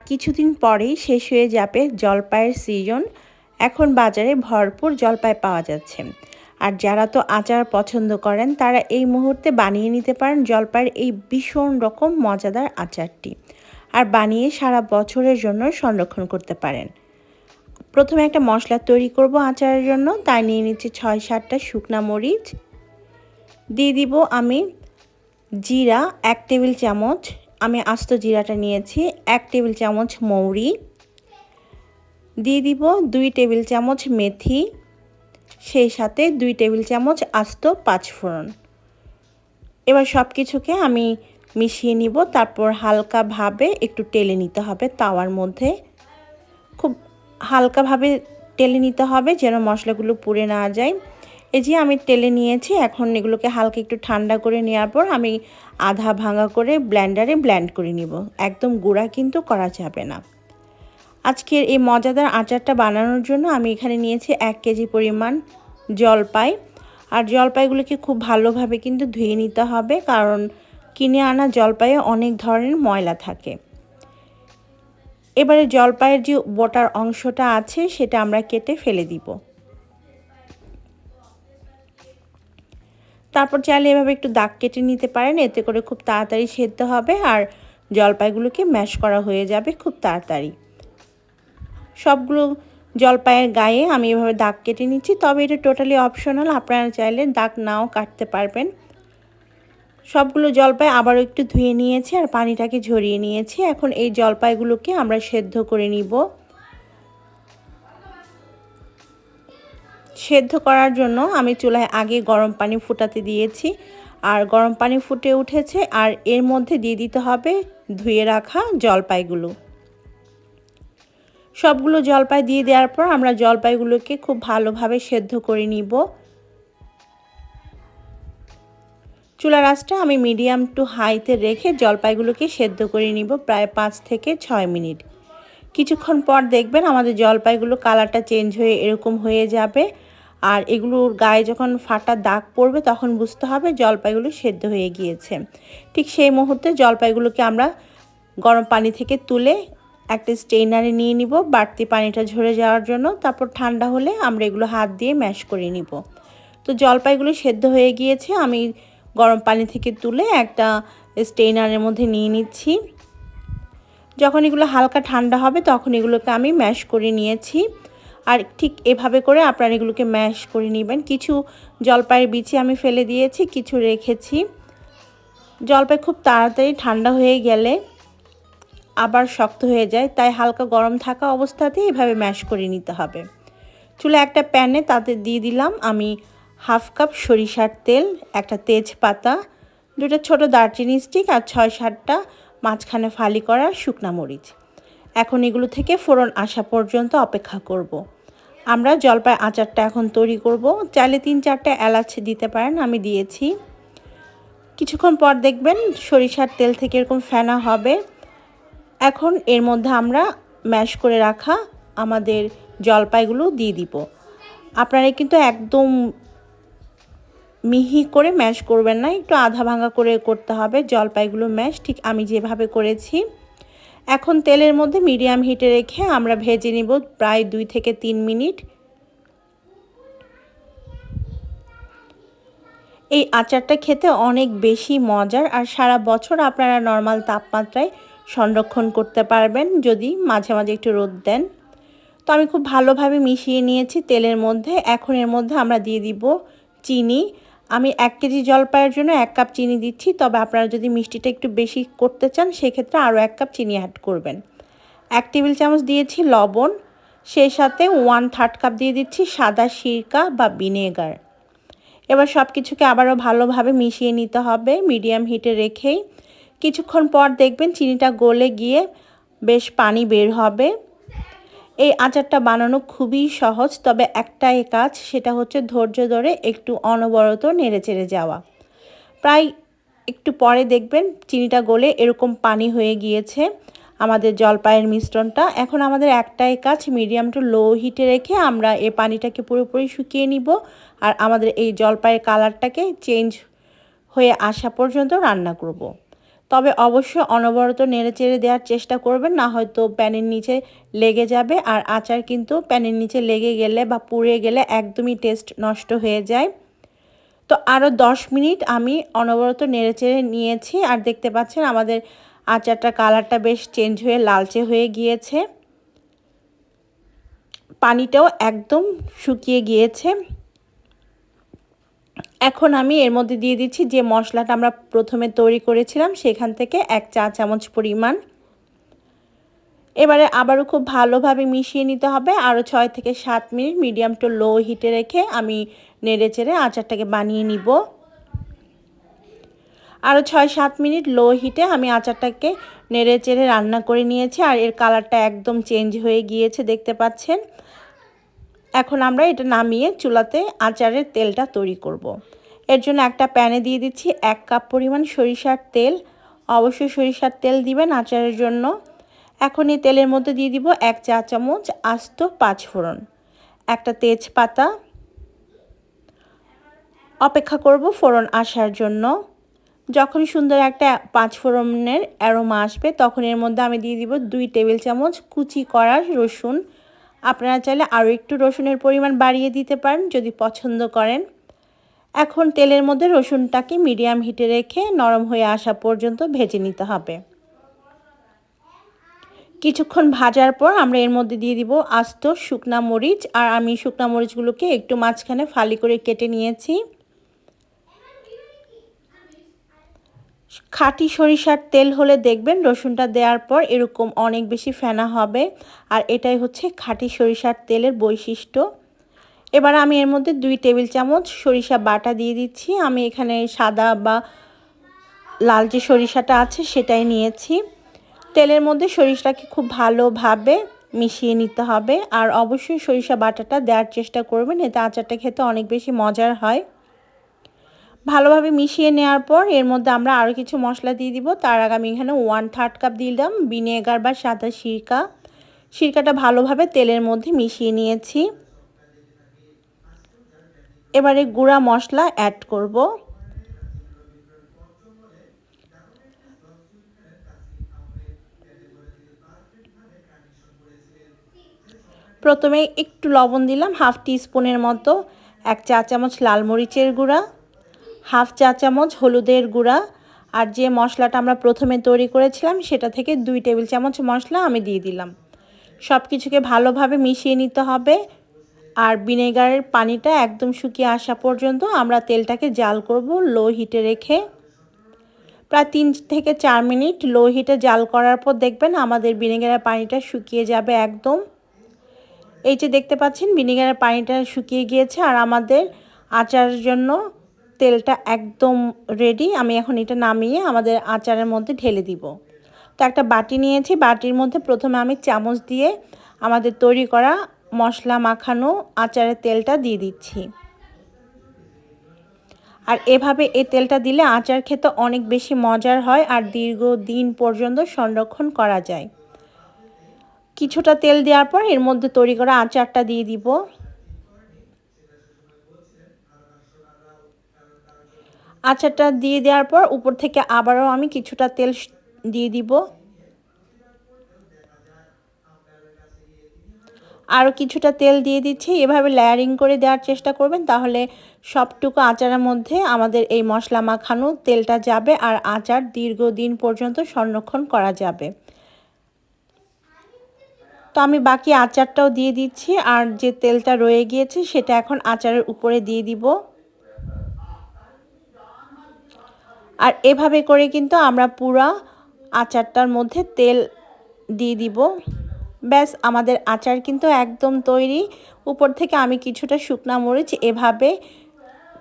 কিছুদিন পরেই শেষ হয়ে যাবে জলপাইয়ের সিজন। এখন বাজারে ভরপুর জলপাই পাওয়া যাচ্ছে। আর যারা তো আচার পছন্দ করেন তারা এই মুহূর্তে বানিয়ে নিতে পারেন জলপাইয়ের এই ভীষণ রকম মজাদার আচারটি। আর বানিয়ে সারা বছরের জন্য সংরক্ষণ করতে পারেন। প্রথমে একটা মশলা তৈরি করব আচারের জন্য। তাই নিয়ে নিচ্ছি ৬-৭টা শুকনা মরিচ, দিয়ে দিব আমি জিরা ১ টেবিল চামচ, আমি আস্ত জিরাটা নিয়েছি, ১ টেবিল চামচ মৌরি, দিয়ে দিব ২ টেবিল চামচ মেথি, সেই সাথে ২ টেবিল চামচ আস্ত পাঁচফোড়ন। এবার সব কিছুকে আমি মিশিয়ে নিব, তারপর হালকাভাবে একটু টেলে নিতে হবে তাওয়ার মধ্যে। খুব হালকাভাবে টেলে নিতে হবে যেন মশলাগুলো পুড়ে না যায়। এই যে আমি টেলে নিয়েছি, এখন এগুলোকে হালকা একটু ঠান্ডা করে নেওয়ার পর আমি আধা ভাঙা করে ব্লেন্ডারে ব্লেন্ড করে নিব। একদম গুঁড়া কিন্তু করা যাবে না। আজকের এই মজাদার আচারটা বানানোর জন্য আমি এখানে নিয়েছি ১ কেজি পরিমাণ জলপাই। আর জলপাইগুলোকে খুব ভালোভাবে কিন্তু ধুয়ে নিতে হবে, কারণ কিনে আনা জলপাইয়ে অনেক ধরনের ময়লা থাকে। এবারে জলপাইয়ের যে বোটার অংশটা আছে সেটা আমরা কেটে ফেলে দিব। তারপর চাইলে এভাবে একটু দাগ কেটে নিতে পারেন, এতে করে খুব তাড়াতাড়ি সেদ্ধ হবে আর জলপাইগুলোকে ম্যাশ করা হয়ে যাবে খুব তাড়াতাড়ি। সবগুলো জলপাইয়ের গায়ে আমি এভাবে দাগ কেটে নিচ্ছি, তবে এটা টোটালি অপশনাল, আপনারা চাইলে দাগ নাও কাটতে পারবেন। সবগুলো জলপাই আবারও একটু ধুয়ে নিয়েছি আর পানিটাকে ঝরিয়ে নিয়েছি। এখন এই জলপাইগুলোকে আমরা সেদ্ধ করে নিব। সেদ্ধ করার জন্য আমি চুলায় আগে গরম পানি ফুটাতে দিয়েছি, আর গরম পানি ফুটে উঠেছে আর এর মধ্যে দিয়ে দিতে হবে ধুয়ে রাখা জলপাইগুলো। সবগুলো জলপাই দিয়ে দেওয়ার পর আমরা জলপাইগুলোকে খুব ভালোভাবে সেদ্ধ করে নিব। চুলার আঁচটা আমি মিডিয়াম টু হাইতে রেখে জলপাইগুলোকে সেদ্ধ করে নিব প্রায় ৫ থেকে ৬ মিনিট। কিছুক্ষণ পর দেখবেন আমাদের জলপাইগুলো কালারটা চেঞ্জ হয়ে এরকম হয়ে যাবে, আর এগুলোর গায়ে যখন ফাটা দাগ পড়বে তখন বুঝতে হবে জলপাইগুলো সেদ্ধ হয়ে গিয়েছে। ঠিক সেই মুহূর্তে জলপাইগুলোকে আমরা গরম পানি থেকে তুলে একটা স্ট্রেনারে নিয়ে নিব বাড়তি পানিটা ঝরে যাওয়ার জন্য। তারপর ঠান্ডা হলে আমরা এগুলো হাত দিয়ে ম্যাশ করে নিব। তো জলপাইগুলো সেদ্ধ হয়ে গিয়েছে, আমি গরম পানি থেকে তুলে একটা স্ট্রেনারের মধ্যে নিয়ে নিচ্ছি। যখন এগুলো হালকা ঠান্ডা হবে তখন এগুলোকে আমি ম্যাশ করে নিয়েছি। আর ঠিক এভাবে করে আপনারা এগুলোকে ম্যাশ করে নেবেন। কিছু জলপাইয়ের বিচি আমি ফেলে দিয়েছি, কিছু রেখেছি। জলপাই খুব তাড়াতাড়ি ঠান্ডা হয়ে গেলে আবার শক্ত হয়ে যায়, তাই হালকা গরম থাকা অবস্থাতেই এভাবে ম্যাশ করে নিতে হবে। চুলে একটা প্যানে তাতে দিয়ে দিলাম আমি হাফ কাপ সরিষার তেল, একটা তেজপাতা, 2টা ছোট দারচিনি স্টিক আর ৬-৭টা মাঝখানে ফালি করা শুকনা মরিচ। এখন এগুলো থেকে ফোড়ন আসা পর্যন্ত অপেক্ষা করব। আমরা জলপাই আচারটা এখন তৈরি করব। চাইলে ৩-৪টা এলাচ দিতে পারেন, আমি দিয়েছি। কিছুক্ষণ পর দেখবেন সরিষার তেল থেকে এরকম ফেনা হবে। এখন এর মধ্যে আমরা ম্যাশ করে রাখা আমাদের জলপাইগুলো দিয়ে দিব। আপনারা কিন্তু একদম মিহি করে ম্যাশ করবেন না, একটু আধা ভাঙা করে করতে হবে জলপাইগুলো ম্যাশ, ঠিক আমি যেভাবে করেছি। এখন তেলের মধ্যে মিডিয়াম হিটে রেখে আমরা ভেজে নিব প্রায় 2 থেকে 3 মিনিট। এই আচারটা খেতে অনেক বেশি মজার, আর সারা বছর আপনারা নর্মাল তাপমাত্রায় সংরক্ষণ করতে পারবেন যদি মাঝে মাঝে একটু রোদ দেন। তো আমি খুব ভালোভাবে মিশিয়ে নিয়েছি তেলের মধ্যে। এখন এর মধ্যে আমরা দিয়ে দিব চিনি। আমি 1 কেজি জলপাইয়ের জন্য 1 কাপ চিনি দিচ্ছি, তবে আপনারা যদি মিষ্টিটা একটু বেশি করতে চান সেক্ষেত্রে আরও 1 কাপ চিনি অ্যাড করবেন। 1 টেবিল চামচ দিয়েছি লবণ, সেই সাথে 1/3 কাপ দিয়ে দিচ্ছি সাদা সিরকা বা ভিনেগার। এবার সব কিছুকে আবারও ভালোভাবে মিশিয়ে নিতে হবে মিডিয়াম হিটে রেখেই। কিছুক্ষণ পর দেখবেন চিনিটা গলে গিয়ে বেশ পানি বের হবে। এই আচারটা বানানো খুবই সহজ, তবে একটাই কাজ, সেটা হচ্ছে ধৈর্য ধরে একটু অনবরত নেড়েচেড়ে যাওয়া। প্রায় একটু পরে দেখবেন চিনিটা গলে এরকম পানি হয়ে গিয়েছে আমাদের জলপাইয়ের মিশ্রণটা। এখন আমাদের একটাই কাজ, মিডিয়াম টু লো হিটে রেখে আমরা এই পানিটাকে পুরোপুরি শুকিয়ে নিব, আর আমাদের এই জলপাইয়ের কালারটাকে চেঞ্জ হয়ে আসা পর্যন্ত রান্না করব। তবে অবশ্যই অনবরত নেড়েচেড়ে দেওয়ার চেষ্টা করবেন, না হয়তো প্যানের নিচে লেগে যাবে। আর আচার কিন্তু প্যানের নিচে লেগে গেলে বা পুড়ে গেলে একদমই টেস্ট নষ্ট হয়ে যায়। তো আরও 10 মিনিট আমি অনবরত নেড়েচেড়ে নিয়েছি। আর দেখতে পাচ্ছেন আমাদের আচারটার কালারটা বেশ চেঞ্জ হয়ে লালচে হয়ে গিয়েছে, পানিটাও একদম শুকিয়ে গিয়েছে। এখন আমি এর মধ্যে দিয়ে দিচ্ছি যে মশলাটা আমরা প্রথমে তৈরি করেছিলাম সেখান থেকে 1 চা চামচ পরিমাণ। এবারে আবারও খুব ভালোভাবে মিশিয়ে নিতে হবে। আরও 6 থেকে 7 মিনিট মিডিয়াম টু লো হিটে রেখে আমি নেড়েচেড়ে আচারটাকে বানিয়ে নিব। আরও 6-7 মিনিট লো হিটে আমি আচারটাকে নেড়েচেড়ে রান্না করে নিয়েছি। আর এর কালারটা একদম চেঞ্জ হয়ে গিয়েছে, দেখতে পাচ্ছেন। এখন আমরা এটা নামিয়ে চুলাতে আচারের তেলটা তৈরি করব। এর জন্য একটা প্যানে দিয়ে দিচ্ছি 1 কাপ পরিমাণ সরিষার তেল। অবশ্যই সরিষার তেল দিবেন আচারের জন্য। এখন এই তেলের মধ্যে দিয়ে দিব 1 চা চামচ আস্ত পাঁচফোড়ন, একটা তেজপাতা। অপেক্ষা করব ফোড়ন আসার জন্য। যখন সুন্দর একটা পাঁচফোড়নের অ্যারোমা আসবে তখন এর মধ্যে আমি দিয়ে দিব 2 টেবিল চামচ কুচি করা রসুন। আপনারা চাইলে আরও একটু রসুনের পরিমাণ বাড়িয়ে দিতে পারেন যদি পছন্দ করেন। এখন তেলের মধ্যে রসুনটাকে মিডিয়াম হিটে রেখে নরম হয়ে আসা পর্যন্ত ভেজে নিতে হবে। কিছুক্ষণ ভাজার পর আমরা এর মধ্যে দিয়ে দিব আস্ত শুকনা মরিচ। আর আমি শুকনা মরিচগুলোকে একটু মাঝখানে ফালি করে কেটে নিয়েছি। খাঁটি সরিষার তেল হলে দেখবেন রসুনটা দেওয়ার পর এরকম অনেক বেশি ফেনা হবে। আর এটাই হচ্ছে খাঁটি সরিষার তেলের বৈশিষ্ট্য। এবার আমি এর মধ্যে 2 টেবিল চামচ সরিষা বাটা দিয়ে দিচ্ছি। আমি এখানে সাদা বা লাল যে সরিষাটা আছে সেটাই নিয়েছি। তেলের মধ্যে সরিষাটাকে খুব ভালোভাবে মিশিয়ে নিতে হবে। আর অবশ্যই সরিষা বাটাটা দেওয়ার চেষ্টা করবেন, এতে আচারটা খেতে অনেক বেশি মজার হয়। ভালোভাবে মিশিয়ে নেওয়ার পর এর মধ্যে আমরা আরও কিছু মশলা দিয়ে দিব। তার আগে আমি এখানে 1/3 কাপ দিলাম ভিনেগার বা সাদা সিরকা। সিরকাটা ভালোভাবে তেলের মধ্যে মিশিয়ে নিয়েছি। এবারে গুঁড়া মশলা অ্যাড করব। প্রথমে একটু লবণ দিলাম, হাফ টিস্পুনের মতো। 1 চা চামচ লাল মরিচের গুঁড়া, হাফ চা চামচ হলুদের গুঁড়া। আর যে মশলাটা আমরা প্রথমে তৈরি করেছিলাম সেটা থেকে 2 টেবিল চামচ মশলা আমি দিয়ে দিলাম। সব কিছুকে ভালোভাবে মিশিয়ে নিতে হবে। আর ভিনেগারের পানিটা একদম শুকিয়ে আসা পর্যন্ত আমরা তেলটাকে জাল করব লো হিটে রেখে। প্রায় 3 থেকে 4 মিনিট লো হিটে জাল করার পর দেখবেন আমাদের ভিনেগারের পানিটা শুকিয়ে যাবে একদম। এই যে দেখতে পাচ্ছেন ভিনেগারের পানিটা শুকিয়ে গিয়েছে আর আমাদের আচারের জন্য তেলটা একদম রেডি। আমি এখন এটা নামিয়ে আমাদের আচারের মধ্যে ঢেলে দিব। তো একটা বাটি নিয়েছি, বাটির মধ্যে প্রথমে আমি চামচ দিয়ে আমাদের তৈরি করা মশলা মাখানো আচারের তেলটা দিয়ে দিচ্ছি। আর এভাবে এই তেলটা দিলে আচার খেতে অনেক বেশি মজার হয় আর দীর্ঘদিন পর্যন্ত সংরক্ষণ করা যায়। কিছুটা তেল দেওয়ার পর এর মধ্যে তৈরি করা আচারটা দিয়ে দিব। আচারটা দিয়ে দেওয়ার পর উপর থেকে আবারও আমি কিছুটা তেল দিয়ে দিব। আরও কিছুটা তেল দিয়ে দিচ্ছি। এভাবে লেয়ারিং করে দেওয়ার চেষ্টা করবেন, তাহলে সবটুকু আচারের মধ্যে আমাদের এই মশলা মাখানো তেলটা যাবে আর আচার দীর্ঘদিন পর্যন্ত সংরক্ষণ করা যাবে। তো আমি বাকি আচারটাও দিয়ে দিচ্ছি আর যে তেলটা রয়ে গিয়েছে সেটা এখন আচারের উপরে দিয়ে দিব। আর এভাবে করে কিন্তু আমরা পুরো আচারটার মধ্যে তেল দিয়ে দিব। ব্যাস আমাদের আচার কিন্তু একদম তৈরি। উপর থেকে আমি কিছুটা শুকনা মরিচ এভাবে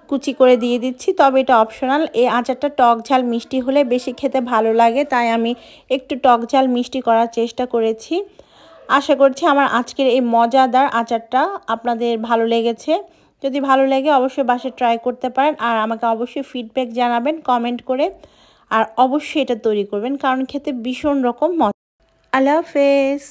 কুচি করে দিয়ে দিচ্ছি, তবে এটা অপশনাল। এই আচারটা টক ঝাল মিষ্টি হলে বেশি খেতে ভালো লাগে, তাই আমি একটু টক ঝাল মিষ্টি করার চেষ্টা করেছি। আশা করছি আমার আজকের এই মজাদার আচারটা আপনাদের ভালো লেগেছে। যদি ভালো লাগে অবশ্যই বাসায় ট্রাই করতে পারেন আর আমাকে অবশ্যই ফিডব্যাক জানাবেন কমেন্ট করে। আর অবশ্যই এটা তৈরি করবেন কারণ খেতে ভীষণ রকম মজা। আল্লাহ হাফেজ।